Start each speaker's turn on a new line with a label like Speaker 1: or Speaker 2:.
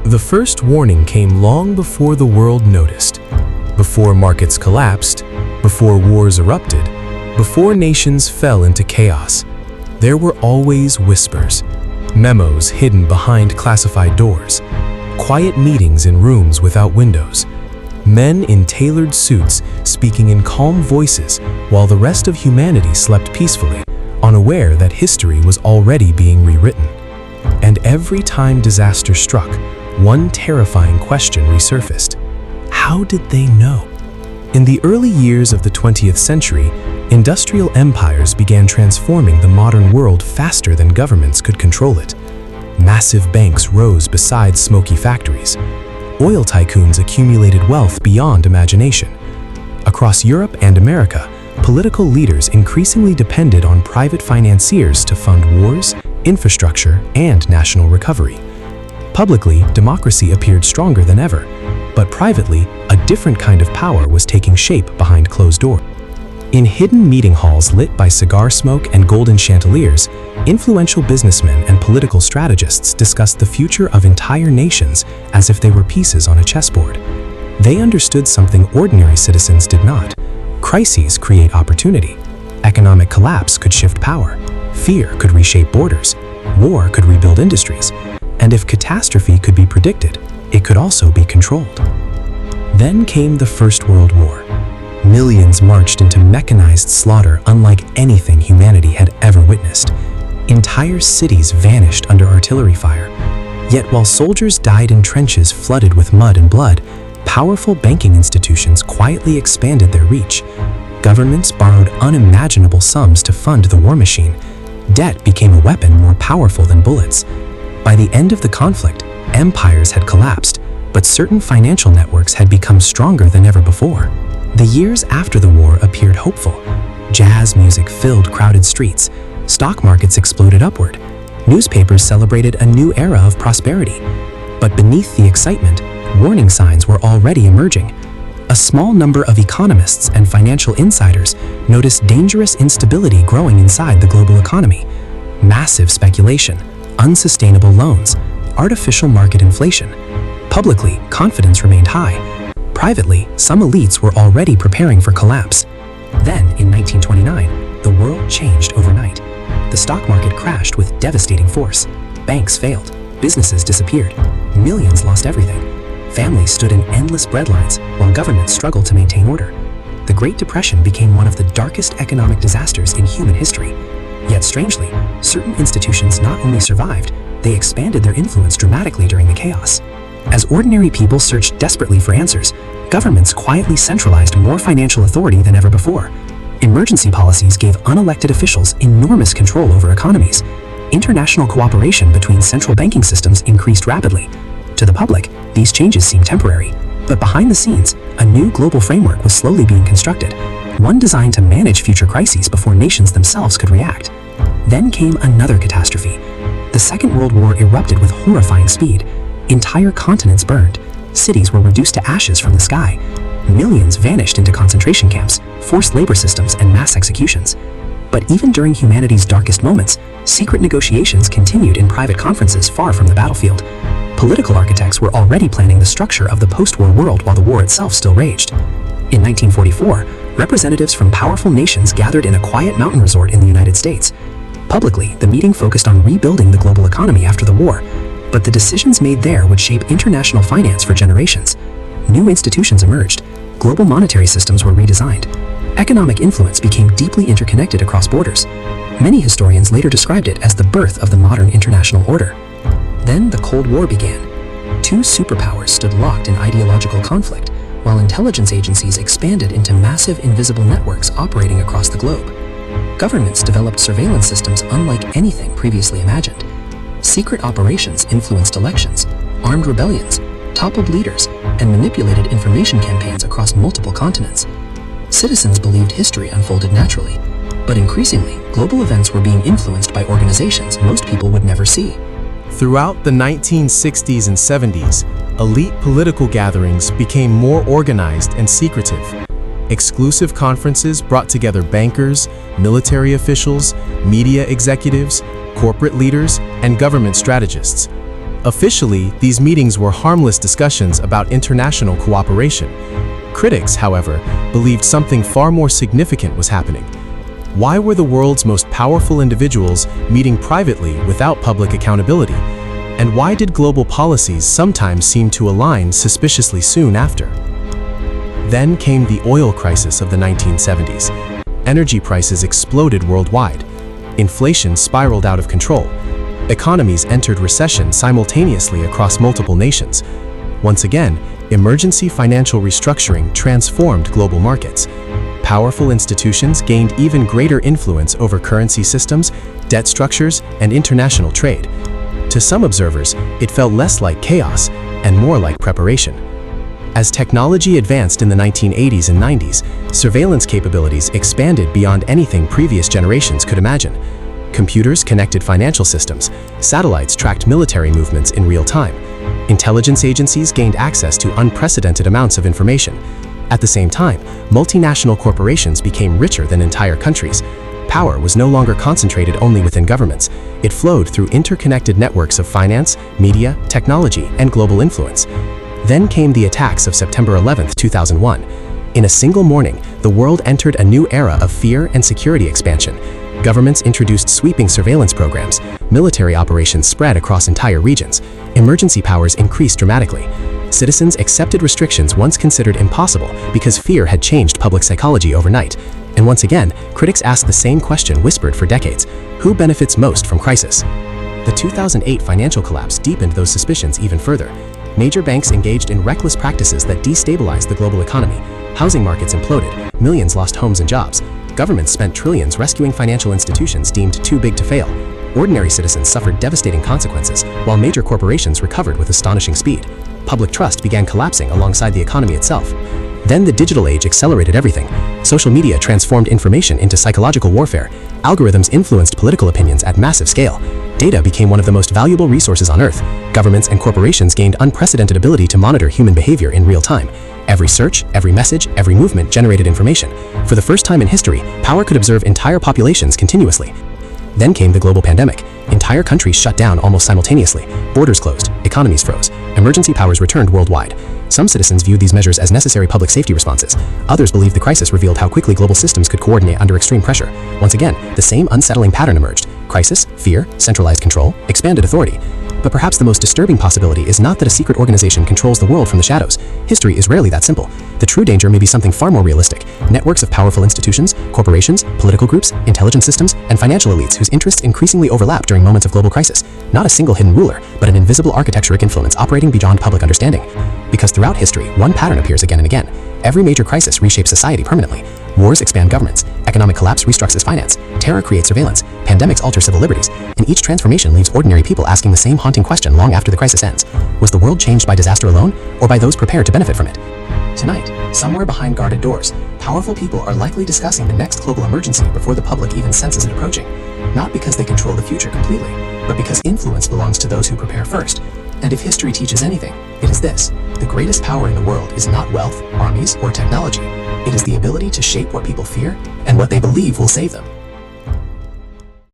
Speaker 1: The first warning came long before the world noticed, before markets collapsed, before wars erupted, before nations fell into chaos. There were always whispers, memos hidden behind classified doors, quiet meetings in rooms without windows, men in tailored suits speaking in calm voices while the rest of humanity slept peacefully, unaware that history was already being rewritten. And every time disaster struck, one terrifying question resurfaced. How did they know? In the early years of the 20th century, industrial empires began transforming the modern world faster than governments could control it. Massive banks rose beside smoky factories. Oil tycoons accumulated wealth beyond imagination. Across Europe and America, political leaders increasingly depended on private financiers to fund wars, infrastructure, and national recovery. Publicly, democracy appeared stronger than ever, but privately, a different kind of power was taking shape behind closed doors. In hidden meeting halls lit by cigar smoke and golden chandeliers, influential businessmen and political strategists discussed the future of entire nations as if they were pieces on a chessboard. They understood something ordinary citizens did not. Crises create opportunity. Economic collapse could shift power. Fear could reshape borders. War could rebuild industries. And if catastrophe could be predicted, it could also be controlled. Then came the First World War. Millions marched into mechanized slaughter unlike anything humanity had ever witnessed. Entire cities vanished under artillery fire. Yet while soldiers died in trenches flooded with mud and blood, powerful banking institutions quietly expanded their reach. Governments borrowed unimaginable sums to fund the war machine. Debt became a weapon more powerful than bullets. By the end of the conflict, empires had collapsed, but certain financial networks had become stronger than ever before. The years after the war appeared hopeful. Jazz music filled crowded streets. Stock markets exploded upward. Newspapers celebrated a new era of prosperity. But beneath the excitement, warning signs were already emerging. A small number of economists and financial insiders noticed dangerous instability growing inside the global economy. Massive speculation, unsustainable loans, artificial market inflation. Publicly, confidence remained high. Privately, some elites were already preparing for collapse. Then, in 1929, the world changed overnight. The stock market crashed with devastating force. Banks failed. Businesses disappeared. Millions lost everything. Families stood in endless breadlines while governments struggled to maintain order. The Great Depression became one of the darkest economic disasters in human history. Yet strangely, certain institutions not only survived, they expanded their influence dramatically during the chaos. As ordinary people searched desperately for answers, governments quietly centralized more financial authority than ever before. Emergency policies gave unelected officials enormous control over economies. International cooperation between central banking systems increased rapidly. To the public, these changes seemed temporary, but behind the scenes, a new global framework was slowly being constructed, one designed to manage future crises before nations themselves could react. Then came another catastrophe. The Second World War erupted with horrifying speed. Entire continents burned. Cities were reduced to ashes from the sky. Millions vanished into concentration camps, forced labor systems, and mass executions. But even during humanity's darkest moments, secret negotiations continued in private conferences far from the battlefield. Political architects were already planning the structure of the post-war world while the war itself still raged. In 1944, representatives from powerful nations gathered in a quiet mountain resort in the United States. Publicly, the meeting focused on rebuilding the global economy after the war, but the decisions made there would shape international finance for generations. New institutions emerged. Global monetary systems were redesigned. Economic influence became deeply interconnected across borders. Many historians later described it as the birth of the modern international order. Then the Cold War began. Two superpowers stood locked in ideological conflict, while intelligence agencies expanded into massive invisible networks operating across the globe. Governments developed surveillance systems unlike anything previously imagined. Secret operations influenced elections, armed rebellions, toppled leaders, and manipulated information campaigns across multiple continents. Citizens believed history unfolded naturally, but increasingly, global events were being influenced by organizations most people would never see. Throughout the 1960s and 70s, elite political gatherings became more organized and secretive. Exclusive conferences brought together bankers, military officials, media executives, corporate leaders, and government strategists. Officially, these meetings were harmless discussions about international cooperation. Critics, however, believed something far more significant was happening. Why were the world's most powerful individuals meeting privately without public accountability? And why did global policies sometimes seem to align suspiciously soon after? Then came the oil crisis of the 1970s. Energy prices exploded worldwide. Inflation spiraled out of control. Economies entered recession simultaneously across multiple nations. Once again, emergency financial restructuring transformed global markets. Powerful institutions gained even greater influence over currency systems, debt structures, and international trade. To some observers, it felt less like chaos and more like preparation. As technology advanced in the 1980s and 90s, surveillance capabilities expanded beyond anything previous generations could imagine. Computers connected financial systems, satellites tracked military movements in real time. Intelligence agencies gained access to unprecedented amounts of information. At the same time, multinational corporations became richer than entire countries. Power was no longer concentrated only within governments. It flowed through interconnected networks of finance, media, technology, and global influence. Then came the attacks of September 11, 2001. In a single morning, the world entered a new era of fear and security expansion. Governments introduced sweeping surveillance programs. Military operations spread across entire regions. Emergency powers increased dramatically. Citizens accepted restrictions once considered impossible because fear had changed public psychology overnight. And once again, critics asked the same question whispered for decades: who benefits most from crisis? The 2008 financial collapse deepened those suspicions even further. Major banks engaged in reckless practices that destabilized the global economy. Housing markets imploded. Millions lost homes and jobs. Governments spent trillions rescuing financial institutions deemed too big to fail. Ordinary citizens suffered devastating consequences, while major corporations recovered with astonishing speed. Public trust began collapsing alongside the economy itself. Then the digital age accelerated everything. Social media transformed information into psychological warfare. Algorithms influenced political opinions at massive scale. Data became one of the most valuable resources on Earth. Governments and corporations gained unprecedented ability to monitor human behavior in real time. Every search, every message, every movement generated information. For the first time in history, power could observe entire populations continuously. Then came the global pandemic. Entire countries shut down almost simultaneously. Borders closed. Economies froze. Emergency powers returned worldwide. Some citizens viewed these measures as necessary public safety responses. Others believed the crisis revealed how quickly global systems could coordinate under extreme pressure. Once again, the same unsettling pattern emerged. Crisis, fear, centralized control, expanded authority. But perhaps the most disturbing possibility is not that a secret organization controls the world from the shadows. History is rarely that simple. The true danger may be something far more realistic. Networks of powerful institutions, corporations, political groups, intelligence systems, and financial elites whose interests increasingly overlap during moments of global crisis. Not a single hidden ruler, but an invisible architecturic influence operating beyond public understanding. Because throughout history, one pattern appears again and again. Every major crisis reshapes society permanently. Wars expand governments. Economic collapse restructures finance. Terror creates surveillance. Pandemics alter civil liberties. And each transformation leaves ordinary people asking the same haunting question long after the crisis ends. Was the world changed by disaster alone, or by those prepared to benefit from it? Tonight, somewhere behind guarded doors, powerful people are likely discussing the next global emergency before the public even senses it approaching. Not because they control the future completely, but because influence belongs to those who prepare first. And if history teaches anything, it is this: the greatest power in the world is not wealth, armies, or technology. It is the ability to shape what people fear and what they believe will save them.